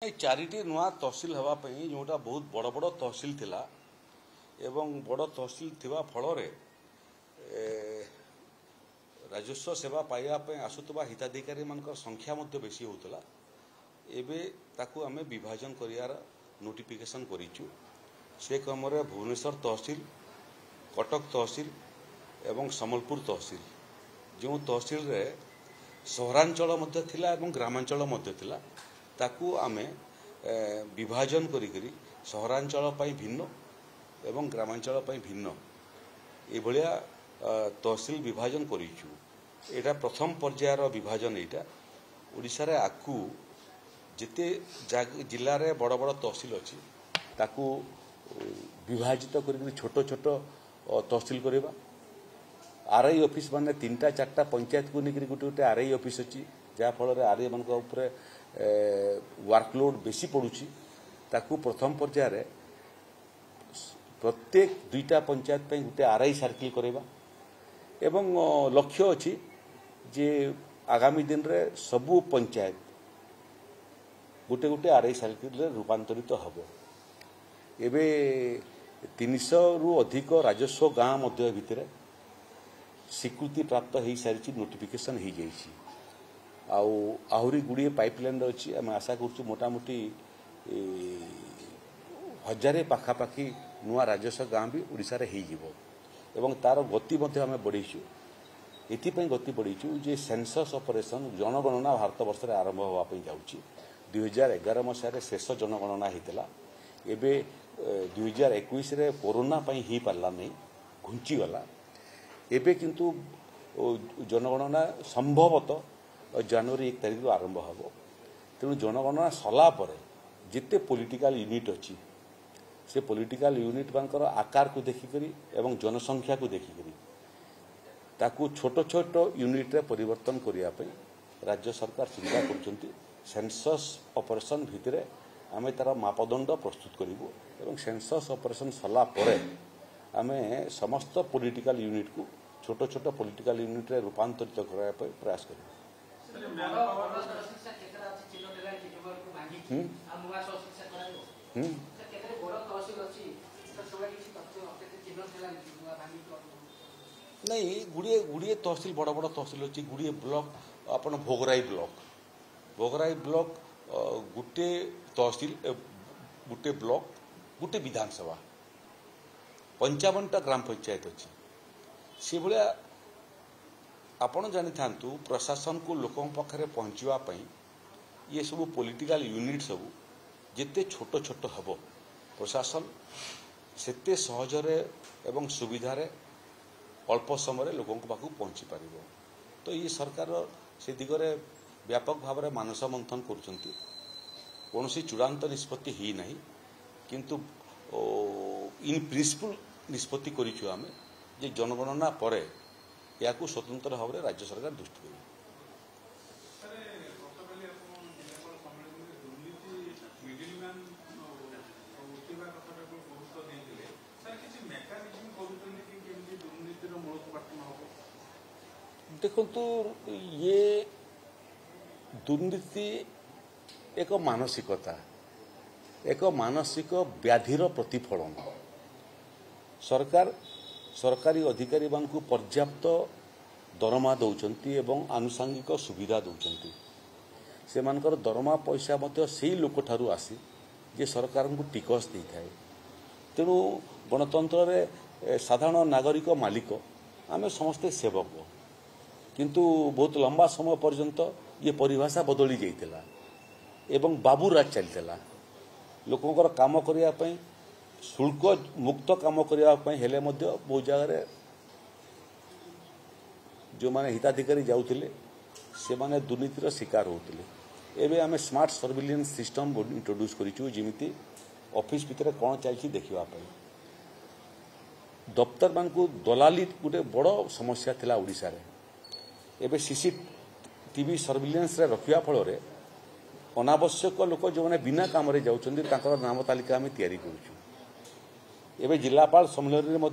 Charity नुआ तहसिल हवाई जोटा बहुत बड़ बड़ तहसिल थिला एवं बड़ तहसिल थिबा फल राजस्व सेवा पाइबा आसुवा हिताधिकारी मान संख्या बेसी होता एबे ताकू आमे विभाजन करियार नोटिफिकेशन करिचु से क्रम भुवनेश्वर तहसिल कटक तहसिल एवं सम्बलपुर तहसिल जो तहसिल रे सहरांचल मध्य थिला एवं ग्रामांचल मध्य थिला ताकू आमे विभाजन करी सहरांचल पई भिन्न एवं ग्रामांचल पई भिन्न ए भलिया तहसिल विभाजन करिचु। एटा प्रथम पर्यायर विभाजन एटा ओडिसा रे आकू जिते जिल्ला रे बड़ बड़ तहसिल अछि ताकू विभाजित करी छोट छोट तहसिल करबा। आरआई ऑफिस माने 3-4 पंचायत को निकरी गोटे गोटे आरआई ऑफिस अछि जा फल आरआई मान ऊपर वर्कलोड बेसी पड़ुछि ताकू प्रथम पर्यायर प्रत्येक 2टा पंचायत पे गोटे आरआई सर्किल करबा एवं लक्ष्य अछि जे आगामी दिन रे सबु पंचायत गोटे गोटे आरआई सर्किल रे रूपांतरित हबो। एबे 300 रु अधिक राजस्व गाँ मध्य भितरे स्वीकृति प्राप्त हो सारी नोटिफिकेशन हो जाइए आहरी गुड़िए पाइपलाइन अच्छी आम आशा कर मोटामोटी 1000 पाखापाखि नुआ राजस्व गाँ भी ओडिशा रे हो तार गति आम बढ़ेचु एपाई गति बढ़ेचु जे सेंसस ऑपरेशन जनगणना भारत वर्ष में आरंभ होगापी जाऊँगी 2011 मसीह शेष जनगणना होता एबे 2021 रे कोरोना पई ही पारला नहीं घुंचीगला एबे किंतु जनगणना संभवतः जनवरी 1 तारिख आरंभ हम तेणु जनगणना सरला जिते पॉलिटिकल यूनिट अच्छी से पॉलिटिकल यूनिट मानकर आकार को देखिकरी एवं जनसंख्या को देखिकरी ताकू छोट छोट यूनिट रे परिवर्तन करिया पई राज्य सरकार चिंता करछंती। सेंसस ऑपरेशन भितरे आमे तार मापदंड प्रस्तुत करिवो एवं सेंसस ऑपरेशन सरला आमे समस्त पॉलिटिकल यूनिट को छोट छोट पॉलिटिकल यूनिट रे रूपांतरित करबा पई प्रयास करिवो। नहीं गुड़िए गुड़िए तहसिल बड़ बड़ तहसिल अच्छी गुड़िए ब्लॉक अपन भोगराई ब्लॉक गोटे तहसिल गोटे ब्लॉक गोटे विधानसभा 55टा ग्राम पंचायत अच्छी से भाया आपण जानी था प्रशासन को लोक पाखे पहुँचापी ये सब पॉलिटिकल यूनिट सब जिते छोट छोट हम प्रशासन सेते सहजरे एवं सुविधारे अल्प समय लोकों पाखु पहुँची पार तो ये सरकार से दिगरे व्यापक भाव में मानस मंथन करुँच कौन चूड़ांत निष्पत्ति ही नहीं किंतु इन प्रिंसिपल निष्पत्ति करिछु आमे जे जनगणना परे या स्वतंत्र भाव में राज्य सरकार दृष्टि देवे। देखो ये दुर्नीति एक मानसिकता एक मानसिक व्याधिर प्रतिफलन सरकार सरकारी अधिकारी मान को पर्याप्त दरमा दौरान एवं आनुषंगिक सुविधा दौरान से मानकर दरमा पैसा से लोक ठारू आसी जे सरकार को टिकस दे थाए तेणु गणतंत्र रे साधारण नागरिक मालिक आमे समस्ते सेवक किंतु बहुत लंबा समय पर्यंत ये परिभाषा बदली जाइतिला एवं बाबू राज चलता लोकंकर काम करने शुल्क मुक्त काम करने हेले बहुत जगह जो माने हिताधिकारी जाउथिले से माने दुर्नीतिर शिकार होते एवं आम स्मार्ट सर्विलेंस सिस्टम इंट्रोड्यूस करिछु जिमिति ऑफिस भितर कौन चलछि देखिबा पई दफ्तर मान को दलाली गोटे बड़ समस्या थिला ओडिसा रे एबे सीसीटीवी सर्विलेंस रे रखिया फल अनावश्यक लोक जो मैंने बिना काम रे जाउछन्ती तांकर नाम तालिका आम तैयारी करूछु। एबे जिलापाल सम्मेलन में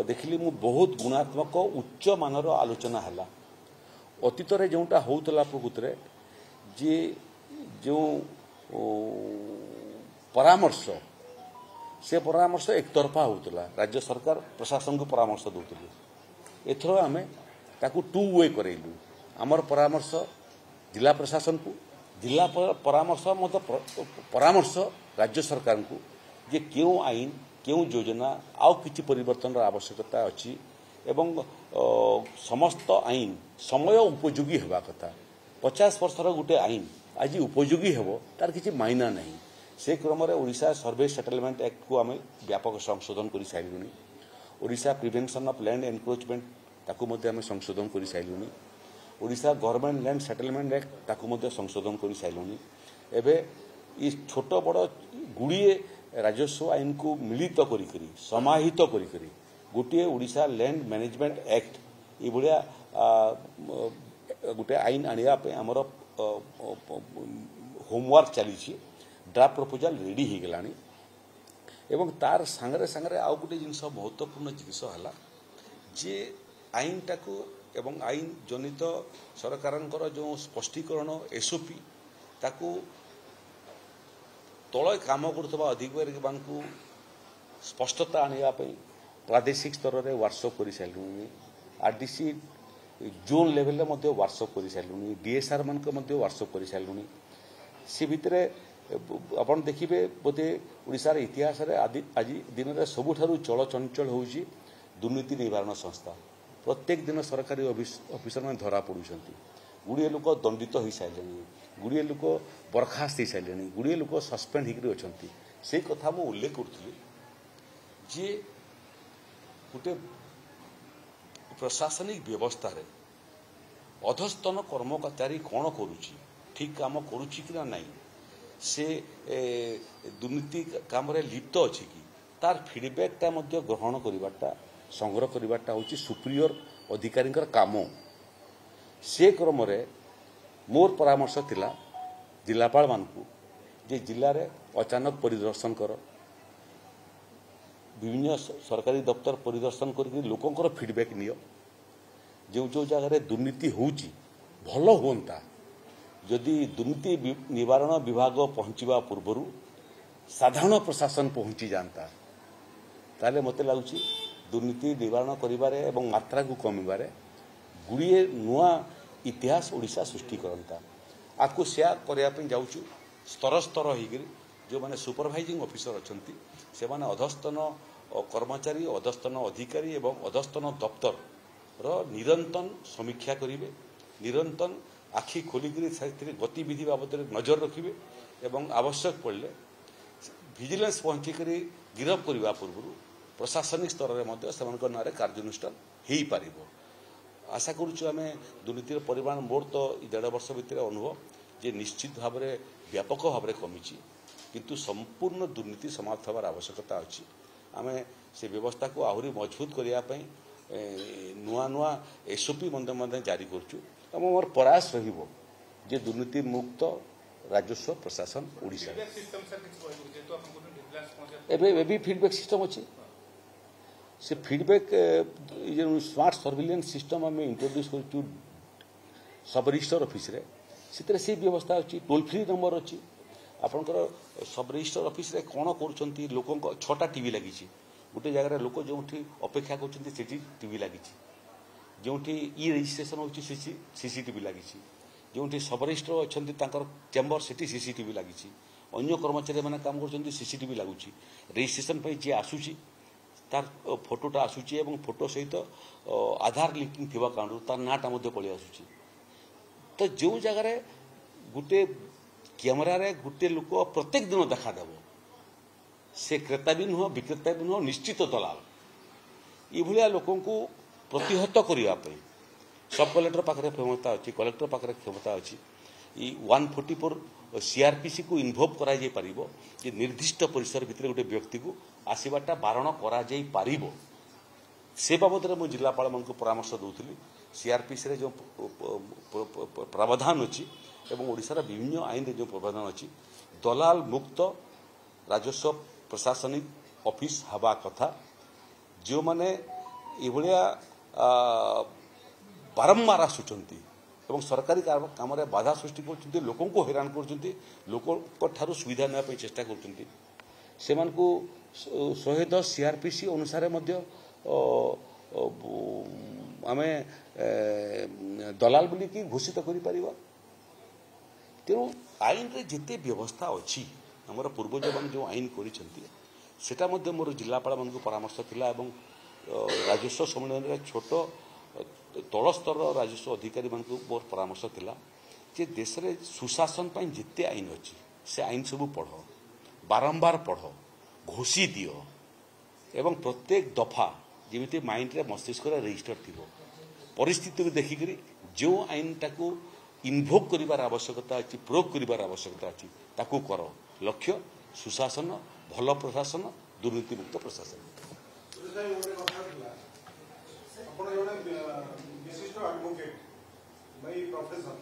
देखिली मु बहुत गुणात्मक उच्च मानर आलोचना है अतीत जोटा होता प्रकृत जे जो परामर्श से परामर्श एकतरफा होता राज्य सरकार प्रशासन को परामर्श दौले एथर आम ताकू टू वे करेलु आमर परामर्श जिला प्रशासन को जिला परामर्श मत परामर्श राज्य सरकार को जे क्यों आईन क्यों योजना आउ किछि परिवर्तन आवश्यकता अच्छी एवं समस्त आईन समय उपयोगी हेबा कथा 50 वर्षर गोटे आईन आज उपयोगी हेबो तार किछि मायना नहीं से क्रम ओडिशा सर्वे सेटलमेंट एक्ट को आम व्यापक संशोधन कर सारूँ Odisha prevention of land encroachment ताकू मध्य आम संशोधन कर सारूँ Odisha government land settlement act ताकू मध्य संशोधन कर सारूँ एवं छोट बड़ गुड़िए राजस्व आईन को मिलित करी समाहित करी गोटे ओडिशा लैंड मैनेजमेंट एक्ट ये गोटे आईन आनिया आमर होमवर्क चली ड्राफ्ट प्रपोजल रेडी हो गलानी एवं तार सांगरे सांगरे आउ गोटे जिनस महत्वपूर्ण जिनस है जे आईन टाकू एवं आईन जनित सरकार जो स्पष्टीकरण एसओपी ताकू तल काम करुवा अधिकारी मानू स्पष्टता आने प्रादेशिक स्तर में वर्कशॉप कर सारूँ आरडीसी जोन लेवल वर्कशॉप कर सारूँ डीएसआर मान वर्कशॉप कर सारूँ सी भितर आप देखिए बोधे ओडिशार इतिहास आज दिन में सबुठारु चलचंचल होउची दुर्नीति निवारण संस्था प्रत्येक दिन सरकारी ऑफिसर में धरा पड़ुछंती गुड़िए लोक दंडित हो सारे गुड़िए लोक बरखास्त हो सारे गुड़िए लोक सस्पेंड होकर अच्छा से कथा मु उल्लेख करुली जे गोटे प्रशासनिक व्यवस्था रे अधस्तन कर्मचारी कौन करुची ठीक काम करुची कि ना से दुर्नीति काम रे लिप्त अच्छी कि तार फीडबैकटा ग्रहण करवाटा संग्रह करवाटा हूँ सुप्रियर अधिकारी काम से क्रम मोर परामर्श थिला जिलापाल मानकू जे जिले में अचानक परिदर्शन कर विभिन्न सरकारी दफ्तर परिदर्शन करके लोकंकर फीडबैक नियो जो जो जगह दुर्नीति होउची भल होता जदि दुर्नीति निवारण विभाग पहुंचवा पूर्व साधारण प्रशासन पहुंची जाता ताले मते लगुच दुर्नीति निवारण करिबारे एवं मात्रा को कमिबारे गुड़िए नुआ इतिहास ओडिशा सृष्टि करता आपको सेया करया पे जाउछु स्तर स्तर होकर जो माने सुपरवाइजिंग ऑफिसर अच्छी से माने अधस्तन कर्मचारी अधस्तन अधिकारी एवं अधस्तन दफ्तर रो निरंतर समीक्षा करिवे निरंतर आखि खोलिक गतिविधि बाबद नजर रखिए एवं आवश्यक पड़े विजिलेंस पहुंचिक गिरफ करने पूर्व प्रशासनिक स्तर में ना कार्यानुष्ठान हो पार आशा करुचु आम दुर्नीतिर परिमाण मोर तो 1.5 वर्ष भितर अनुभव जे निश्चित भाव में व्यापक भाव में कमी किंतु संपूर्ण दुर्नीति समाप्त होवार आवश्यकता अच्छी आम से व्यवस्था को आहरी मजबूत करने नुआ नुआ एसओपी जारी करुचु मोर प्रयास रहिबो जे दुर्नीति मुक्त राजस्व प्रशासन ओडिशा एबे फीडबैक सिस्टम अच्छी से फीडबैक स्मार्ट सर्विलेंस सिस्टम आम इंट्रोड्यूस कर सब रजिस्टर ऑफिस रे सितरे से व्यवस्था अच्छी टोल फ्री नंबर अच्छी आपनकर सब रजिस्टर ऑफिस रे कोन करूछंती लोकन 6टा टीवी लगी गोटे जगह लोक जो अपेक्षा कर टीवी लगी जो ई रजिस्ट्रेशन हो सीसीटीवी लगी जो सब रजिस्टर अच्छा चेम्बर से सीसीटीवी लगी अन्य कर्मचारी मैंने काम कर सीसीटीवी लगुच रजिस्ट्रेशन पे जी आसूची तार फोटोटा आसूची एवं फोटो सहित आधार लिंकिंग थी कारण तार नाटा पलि आसूची तो जो जगार गोटे कैमेरा गोटे लोक प्रत्येक दिन देखादेव से क्रेता भी नुह विक्रेता भी नुह निश्चित दलाल ये लोक प्रतिहत करने सब कलेक्टर पाखे क्षमता अच्छी कलेक्टर पाखे क्षमता अच्छी 144 सीआरपीसी को इनवल्व करा जाई परिबो जे निर्दिष्ट परिसर भितर गोटे व्यक्ति को आसवाटा बारण करा जाई परिबो से बाबद में जिलापाल मान को परामर्श दूसरी सीआरपीसी रे जो प्रावधान अच्छी एवं ओडिशार विभिन्न आईन रे जो प्रावधान अच्छी दलाल मुक्त राजस्व प्रशासनिक ऑफिस हवा कथा जो माने ये बारंबार आसुचंती ଏବଂ ସରକାରୀ କାମରେ ବାଧା ସୃଷ୍ଟି କରୁଛନ୍ତି, ଲୋକଙ୍କୁ ହଇରାଣ କରୁଛନ୍ତି, ଲୋକଙ୍କଠାରୁ ସୁବିଧା ନେବା ପାଇଁ ଚେଷ୍ଟା କରୁଛନ୍ତି। ସେମାନଙ୍କୁ 110 CRPC ଅନୁସାରେ ମଧ୍ୟ ଆମେ ଦଲାଲ ବୋଲିକି ଘୋଷିତ କରିପାରିବା। ତେଣୁ ଆଇନରେ ଯେତେ ବ୍ୟବସ୍ଥା ଅଛି, ଆମର ପୂର୍ବଜମାନେ ଯେଉଁ ଆଇନ କରିଛନ୍ତି ସେଟା ମଧ୍ୟ ମୋର ଜିଲ୍ଲାପାଳମାନଙ୍କୁ ପରାମର୍ଶ ଥିଲା ଏବଂ ରାଜସ୍ୱ ସମ୍ମିଳନୀରେ ଛୋଟ ତଳ ସ୍ତରର ରାଜସ୍ୱ ଅଧିକାରୀମାନଙ୍କୁ ମୋର ପରାମର୍ଶ ଥିଲା ଯେ ଦେଶରେ ସୁଶାସନ ପାଇଁ ଯେତେ ଆଇନ ଅଛି ସେ ଆଇନ ସବୁ ପଢ଼, ବାରମ୍ବାର ପଢ଼, ଘୋଷି ଦିଅ ଏବଂ ପ୍ରତ୍ୟେକ ଦଫା ଯେମିତି ମାଇଣ୍ଡରେ ମସ୍ତିଷ୍କରେ ରେଜିଷ୍ଟର ଥିବ। ପରିସ୍ଥିତିକୁ ଦେଖିକରି ଯେଉଁ ଆଇନଟାକୁ ଇନଭୋକ୍ କରିବାର ଆବଶ୍ୟକତା ଅଛି, ପ୍ରୟୋଗ କରିବାର ଆବଶ୍ୟକତା ଅଛି ତାକୁ କର। ଲକ୍ଷ୍ୟ ସୁଶାସନ, ଭଲ ପ୍ରଶାସନ, ଦୁର୍ନୀତିମୁକ୍ତ ପ୍ରଶାସନ। ଆପଣ ଜଣେ ବିଶିଷ୍ଟ ଆଡଭୋକେଟ୍ ବାଇ ପ୍ରଫେସନ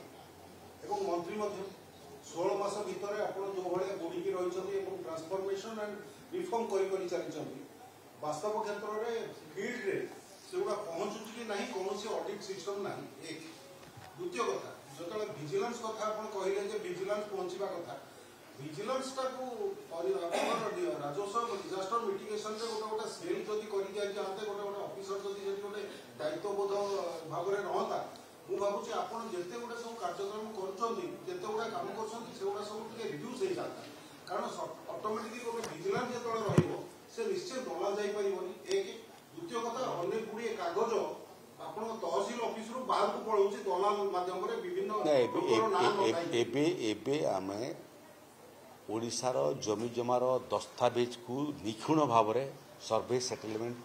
ଏବଂ ମନ୍ତ୍ରୀ ମଧ୍ୟ 16 ମାସ ଭିତରେ ଆପଣ ଯେଉଁ ଭଳିଆ ବୁଡ଼ିକି ରହିଛନ୍ତି ଏବଂ ଟ୍ରାନ୍ସଫର୍ମେସନ ଆଣ୍ଡ ରିଫର୍ମ କରି ଚାଲିଛନ୍ତି, ବାସ୍ତବ କ୍ଷେତ୍ରରେ ଫିଲ୍ଡରେ ସେଗୁଡ଼ା ପହଞ୍ଚୁଛି କି ନାହିଁ, କୌଣସି ଅଡିଟ୍ ସିଷ୍ଟମ ନାହିଁ। ଏକ ଦ୍ୱିତୀୟ କଥା, ଯେତେବେଳେ ଭିଜିଲାନ୍ସ କଥା ଆପଣ କହିଲେ ଯେ ଭିଜିଲାନ୍ସ ପହଞ୍ଚିବା କଥା, ଭିଜିଲାନ୍ସଟାକୁ ରାଜସ୍ୱ ଡିଜାଷ୍ଟର ମିଟିଗେସନରେ ଗୋଟେ ସେଲ୍ ଯଦି କରିଦିଆଯାଆନ୍ତେ, ଗୋଟେ ଅଫିସର ଯଦି ଗୋଟେ ଦାୟିତ୍ୱବୋଧ ଭାବରେ ରହନ୍ତା, ମୁଁ ଭାବୁଛି ଆପଣ ଯେତେ ଗୁଡ଼େ ସବୁ କାର୍ଯ୍ୟକ୍ରମ କରୁଛନ୍ତି, ଯେତେ ଗୁଡ଼ା କାମ କରୁଛନ୍ତି, ସେଗୁଡ଼ା ସବୁ ଟିକେ ରିଡ୍ୟୁସ୍ ହେଇଯାନ୍ତା। କାରଣ ଅଟୋମେଟିକ୍ ଗୋଟେ ଭିଜିଲାନ୍ସ ଯେତେବେଳେ ରହିବ ସେ ନିଶ୍ଚୟ ଦଳା ଯାଇପାରିବନି। ଏକ ଦ୍ୱିତୀୟ କଥା, ଅନେକ ଗୁଡ଼ିଏ କାଗଜ ଆପଣଙ୍କ ତହସିଲ ଅଫିସରୁ ବାହାରକୁ ପଳାଉଛି ଦଲାଲ ମାଧ୍ୟମରେ ବିଭିନ୍ନ ଏବେ ଆମେ ଓଡ଼ିଶାର ଜମି ଜମାର ଦସ୍ତାବେଜକୁ ନିଖୁଣ ଭାବରେ ସର୍ଭେ ସେଟଲମେଣ୍ଟ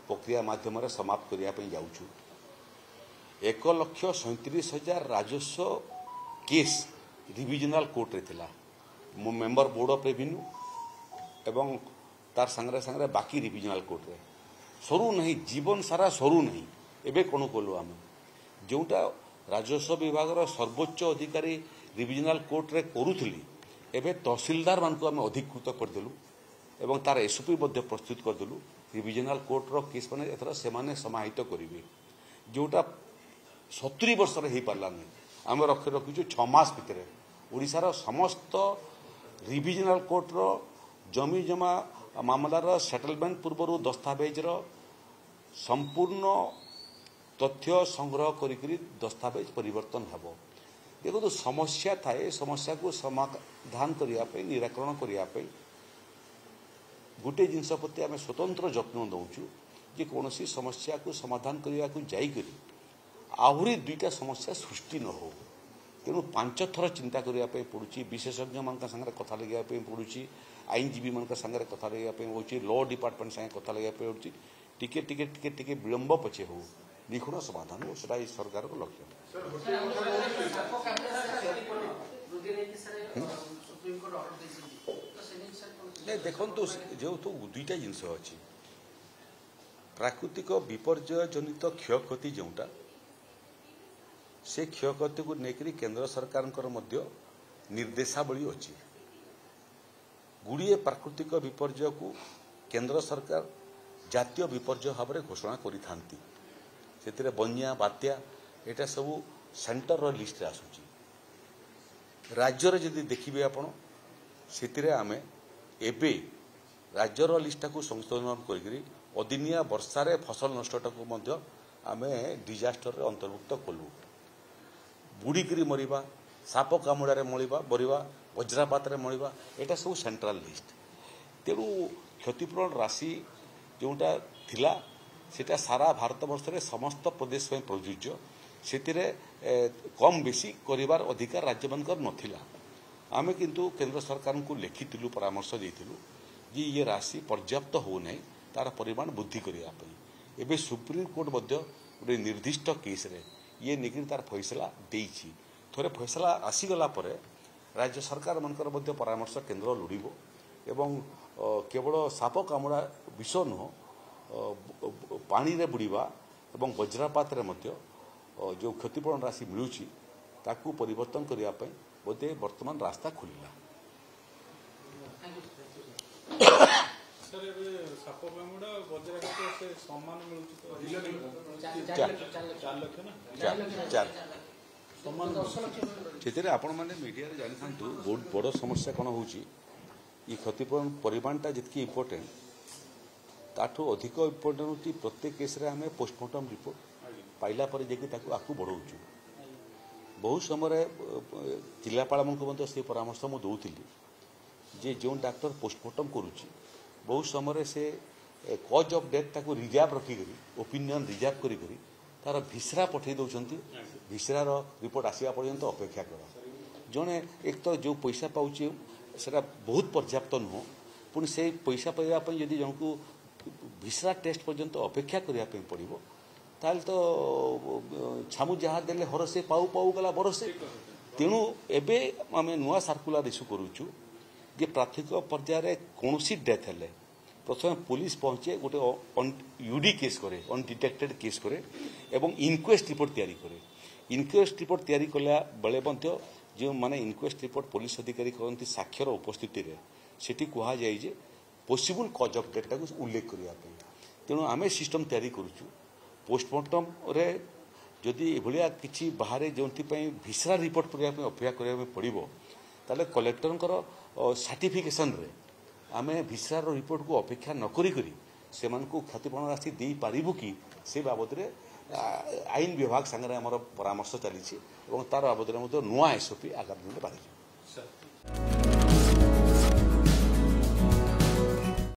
ପ୍ରକ୍ରିୟା ମାଧ୍ୟମରେ ସମାପ୍ତ କରିବା ପାଇଁ ଯାଉଛୁ। 1,37,000 ରାଜସ୍ୱ କେସ୍ ରିଭିଜନାଲ କୋର୍ଟରେ ଥିଲା। ମୁଁ ମେମ୍ବର ବୋର୍ଡ ଅଫ୍ ରେଭିନ୍ୟୁ ଏବଂ ତାର ସାଙ୍ଗରେ ବାକି ରିଭିଜନାଲ କୋର୍ଟରେ ସରୁ ନାହିଁ, ଜୀବନ ସାରା ସରୁ ନାହିଁ। ଏବେ କ'ଣ କଲୁ ଆମେ, ଯେଉଁଟା ରାଜସ୍ୱ ବିଭାଗର ସର୍ବୋଚ୍ଚ ଅଧିକାରୀ ରିଭିଜନାଲ କୋର୍ଟରେ କରୁଥିଲି, ଏବେ ତହସିଲଦାରମାନଙ୍କୁ ଆମେ ଅଧିକୃତ କରିଦେଲୁ ଏବଂ ତାର SOP ମଧ୍ୟ ପ୍ରସ୍ତୁତ କରିଦେଲୁ। ରିଭିଜନାଲ କୋର୍ଟର କେସ୍ ମାନେ ଏଥର ସେମାନେ ସମାହିତ କରିବେ। ଯେଉଁଟା 70 ବର୍ଷରେ ହେଇପାରିଲାନି, ଆମେ ରଖିଛୁ 6 ମାସ ଭିତରେ ଓଡ଼ିଶାର ସମସ୍ତ ରିଭିଜନାଲ କୋର୍ଟର ଜମି ଜମା ମାମଲାର ସେଟଲମେଣ୍ଟ ପୂର୍ବରୁ ଦସ୍ତାବେଜର ସମ୍ପୂର୍ଣ୍ଣ ତଥ୍ୟ ସଂଗ୍ରହ କରିକି ଦସ୍ତାବେଜ ପରିବର୍ତ୍ତନ ହେବ। ଦେଖନ୍ତୁ, ସମସ୍ୟା ଥାଏ, ସମସ୍ୟାକୁ ସମାଧାନ କରିବା ପାଇଁ, ନିରାକରଣ କରିବା ପାଇଁ ଗୋଟିଏ ଜିନିଷ ପ୍ରତି ଆମେ ସ୍ୱତନ୍ତ୍ର ଯତ୍ନ ଦେଉଛୁ ଯେ କୌଣସି ସମସ୍ୟାକୁ ସମାଧାନ କରିବାକୁ ଯାଇକରି ଆହୁରି 2ଟା ସମସ୍ୟା ସୃଷ୍ଟି ନ ହେଉ। ତେଣୁ 5 ଥର ଚିନ୍ତା କରିବା ପାଇଁ ପଡ଼ୁଛି, ବିଶେଷଜ୍ଞମାନଙ୍କ ସାଙ୍ଗରେ କଥା ଲାଗିବା ପାଇଁ ପଡ଼ୁଛି, ଆଇନଜୀବୀମାନଙ୍କ ସାଙ୍ଗରେ କଥା ଲାଗିବା ପାଇଁ ପଡ଼ୁଛି, ଲ ଡିପାର୍ଟମେଣ୍ଟ ସାଙ୍ଗେ କଥା ଲାଗିବା ପାଇଁ ପଡ଼ୁଛି। ଟିକେ ଟିକେ ଟିକେ ଟିକେ ବିଳମ୍ବ ପଛେ ହେଉ, ନିଖୁଣ ସମାଧାନ ହେଉ, ସେଟା ଏଇ ସରକାରର ଲକ୍ଷ୍ୟ। ଦେଖନ୍ତୁ, ଯେହେତୁ 2ଟା ଜିନିଷ ଅଛି, ପ୍ରାକୃତିକ ବିପର୍ଯ୍ୟୟ ଜନିତ କ୍ଷୟକ୍ଷତି ଯେଉଁଟା, ସେ କ୍ଷୟକ୍ଷତିକୁ ନେଇକରି କେନ୍ଦ୍ର ସରକାରଙ୍କର ମଧ୍ୟ ନିର୍ଦ୍ଦେଶାବଳୀ ଅଛି। ଗୁଡ଼ିଏ ପ୍ରାକୃତିକ ବିପର୍ଯ୍ୟୟକୁ କେନ୍ଦ୍ର ସରକାର ଜାତୀୟ ବିପର୍ଯ୍ୟୟ ଭାବରେ ଘୋଷଣା କରିଥାନ୍ତି। ସେଥିରେ ବନ୍ୟା, ବାତ୍ୟା, ଏଇଟା ସବୁ ସେଣ୍ଟରର ଲିଷ୍ଟରେ ଆସୁଛି। ରାଜ୍ୟରେ ଯଦି ଦେଖିବେ ଆପଣ, ସେଥିରେ ଆମେ ଏବେ ରାଜ୍ୟର ଲିଷ୍ଟଟାକୁ ସଂଶୋଧନ କରିକି ଅଦିନିଆ ବର୍ଷାରେ ଫସଲ ନଷ୍ଟଟାକୁ ମଧ୍ୟ ଆମେ ଡିଜାଷ୍ଟରରେ ଅନ୍ତର୍ଭୁକ୍ତ କଲୁ। ବୁଡ଼ିକିରି ମରିବା, ସାପ କାମୁଡ଼ାରେ ମରିବା, ବଜ୍ରପାତରେ ମରିବା, ଏଇଟା ସବୁ ସେଣ୍ଟ୍ରାଲ ଲିଷ୍ଟ। ତେଣୁ କ୍ଷତିପୂରଣ ରାଶି ଯେଉଁଟା ଥିଲା ସେଟା ସାରା ଭାରତବର୍ଷରେ ସମସ୍ତ ପ୍ରଦେଶ ପାଇଁ ପ୍ରଯୁଜ୍ୟ। ସେଥିରେ କମ୍ ବେଶୀ କରିବାର ଅଧିକାର ରାଜ୍ୟମାନଙ୍କର ନଥିଲା। ଆମେ କିନ୍ତୁ କେନ୍ଦ୍ର ସରକାରଙ୍କୁ ଲେଖିଥିଲୁ, ପରାମର୍ଶ ଦେଇଥିଲୁ ଯେ ଇଏ ରାଶି ପର୍ଯ୍ୟାପ୍ତ ହେଉନାହିଁ, ତାର ପରିମାଣ ବୃଦ୍ଧି କରିବା ପାଇଁ। ଏବେ ସୁପ୍ରିମକୋର୍ଟ ମଧ୍ୟ ଗୋଟେ ନିର୍ଦ୍ଦିଷ୍ଟ କେସ୍ରେ ଇଏ ନେଇକରି ତାର ଫଇସଲା ଦେଇଛି। ଥରେ ଫଇସଲା ଆସିଗଲା ପରେ ରାଜ୍ୟ ସରକାରମାନଙ୍କର ମଧ୍ୟ ପରାମର୍ଶ କେନ୍ଦ୍ର ଲୋଡ଼ିବ ଏବଂ କେବଳ ସାପ କାମୁଡ଼ା ବିଷ ନୁହଁ, ପାଣିରେ ବୁଡ଼ିବା ଏବଂ ବଜ୍ରପାତରେ ମଧ୍ୟ ଯେଉଁ କ୍ଷତିପୂରଣ ରାଶି ମିଳୁଛି ତାକୁ ପରିବର୍ତ୍ତନ କରିବା ପାଇଁ ବୋଧେ ବର୍ତ୍ତମାନ ରାସ୍ତା ଖୋଲିଲା। ସାପ କାମୁଡ଼ା ବଜ୍ରପାତ ସେ ସମାନ ମିଳୁଛି ତ? 4 ଲକ୍ଷ। ସେଥିରେ ଆପଣମାନେ ମିଡ଼ିଆରେ ଜାଣିଥାନ୍ତୁ ବହୁତ ବଡ଼ ସମସ୍ୟା କ'ଣ ହେଉଛି ଏ କ୍ଷତିପୂରଣ ପରିମାଣଟା ଯେତିକି ଇମ୍ପୋର୍ଟାଣ୍ଟ ତାଠୁ ଅଧିକ ଇମ୍ପୋର୍ଟାଣ୍ଟ ହେଉଛି ପ୍ରତ୍ୟେକ କେସ୍ରେ ଆମେ ପୋଷ୍ଟମର୍ଟମ୍ ରିପୋର୍ଟ ପାଇଲା ପରେ ଯାଇକି ତାକୁ ଆଗକୁ ବଢ଼ାଉଛୁ। ବହୁତ ସମୟରେ ଜିଲ୍ଲାପାଳମାନଙ୍କୁ ମଧ୍ୟ ସେ ପରାମର୍ଶ ମୁଁ ଦେଉଥିଲି ଯେ ଯେଉଁ ଡାକ୍ତର ପୋଷ୍ଟମର୍ଟମ୍ କରୁଛି ବହୁତ ସମୟରେ ସେ କଜ୍ ଅଫ୍ ଡେଥ୍ ତାକୁ ରିଜର୍ଭ ରଖିକରି ଓପିନିଅନ୍ ରିଜର୍ଭ କରିକରି ତାର ଭିସରା ପଠାଇ ଦେଉଛନ୍ତି। ଭିସରାର ରିପୋର୍ଟ ଆସିବା ପର୍ଯ୍ୟନ୍ତ ଅପେକ୍ଷା କର। ଜଣେ ଏକ ତ ଯେଉଁ ପଇସା ପାଉଛି ସେଟା ବହୁତ ପର୍ଯ୍ୟାପ୍ତ ନୁହଁ, ପୁଣି ସେଇ ପଇସା ପାଇବା ପାଇଁ ଯଦି ଜଣକୁ ଭିସରା ଟେଷ୍ଟ ପର୍ଯ୍ୟନ୍ତ ଅପେକ୍ଷା କରିବା ପାଇଁ ପଡ଼ିବ ତାହେଲେ ତ ଛାମୁ ଯାହା ଦେଲେ ହରସେ ପାଉ ପାଉ ଗଲା ବରସେ। ତେଣୁ ଏବେ ଆମେ ନୂଆ ସାର୍କୁଲାର ଇସ୍ୟୁ କରୁଛୁ ଯେ ପ୍ରାଥମିକ ପର୍ଯ୍ୟାୟରେ କୌଣସି ଡେଥ୍ ହେଲେ ପ୍ରଥମେ ପୁଲିସ ପହଞ୍ଚେ ଗୋଟେ ୟୁଡି କେସ୍ କରେ, ଅନଡିଟେକ୍ଟେଡ୍ କେସ୍ କରେ ଏବଂ ଇନକ୍ୱେଷ୍ଟ ରିପୋର୍ଟ ତିଆରି କରେ। ଇନକ୍ୱେଷ୍ଟ ରିପୋର୍ଟ ତିଆରି କଲା ବେଳେ ମଧ୍ୟ ଯେଉଁମାନେ ଇନକ୍ୱେଷ୍ଟ ରିପୋର୍ଟ ପୋଲିସ ଅଧିକାରୀ କରନ୍ତି ସାକ୍ଷ୍ୟର ଉପସ୍ଥିତିରେ ସେଠି କୁହାଯାଏ ଯେ ପସିବୁଲ କଜ୍ ଅଫ୍ ଡେଥ୍ଟାକୁ ଉଲ୍ଲେଖ କରିବା ପାଇଁ। ତେଣୁ ଆମେ ସିଷ୍ଟମ ତିଆରି କରୁଛୁ ପୋଷ୍ଟମର୍ଟମ୍ରେ ଯଦି ଏଭଳିଆ କିଛି ବାହାରେ ଯେଉଁଥିପାଇଁ ଭିସରା ରିପୋର୍ଟ କରିବା ପାଇଁ ଅପେକ୍ଷା କରିବା ପାଇଁ ପଡ଼ିବ ତାହେଲେ କଲେକ୍ଟରଙ୍କର ସାର୍ଟିଫିକେସନରେ ଆମେ ଭିସରାର ରିପୋର୍ଟକୁ ଅପେକ୍ଷା ନ କରିକରି ସେମାନଙ୍କୁ କ୍ଷତିପୂରଣ ରାଶି ଦେଇପାରିବୁ କି ସେ ବାବଦରେ ଆଇନ ବିଭାଗ ସାଙ୍ଗରେ ଆମର ପରାମର୍ଶ ଚାଲିଛି ଏବଂ ତାର ବାବଦରେ ମଧ୍ୟ ନୂଆ ଏସ୍ଓପି ଆଗାମୀ ଦିନରେ ବାହାରିଯିବ।